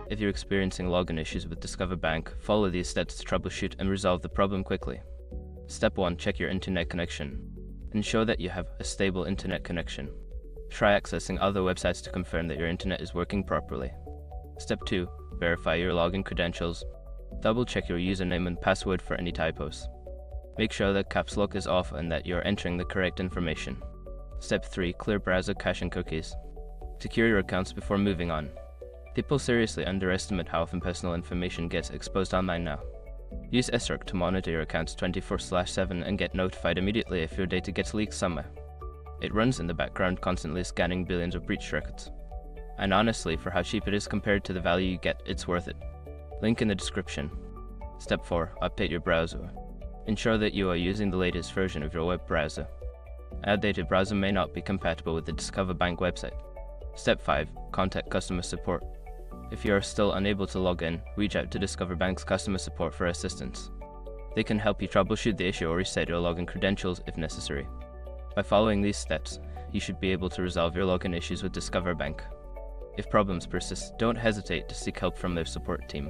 If you're experiencing login issues with Discover Bank, follow these steps to troubleshoot and resolve the problem quickly. Step 1. Check your internet connection. Ensure that you have a stable internet connection. Try accessing other websites to confirm that your internet is working properly. Step 2. Verify your login credentials. Double-check your username and password for any typos. Make sure that caps lock is off and that you're entering the correct information. Step 3. Clear browser cache and cookies. Secure your accounts before moving on. People seriously underestimate how often personal information gets exposed online now. Use SRC to monitor your accounts 24/7 and get notified immediately if your data gets leaked somewhere. It runs in the background, constantly scanning billions of breach records. And honestly, for how cheap it is compared to the value you get, it's worth it. Link in the description. Step 4. Update your browser. Ensure that you are using the latest version of your web browser. An outdated browser may not be compatible with the Discover Bank website. Step 5. Contact customer support. If you are still unable to log in, reach out to Discover Bank's customer support for assistance. They can help you troubleshoot the issue or reset your login credentials if necessary. By following these steps, you should be able to resolve your login issues with Discover Bank. If problems persist, don't hesitate to seek help from their support team.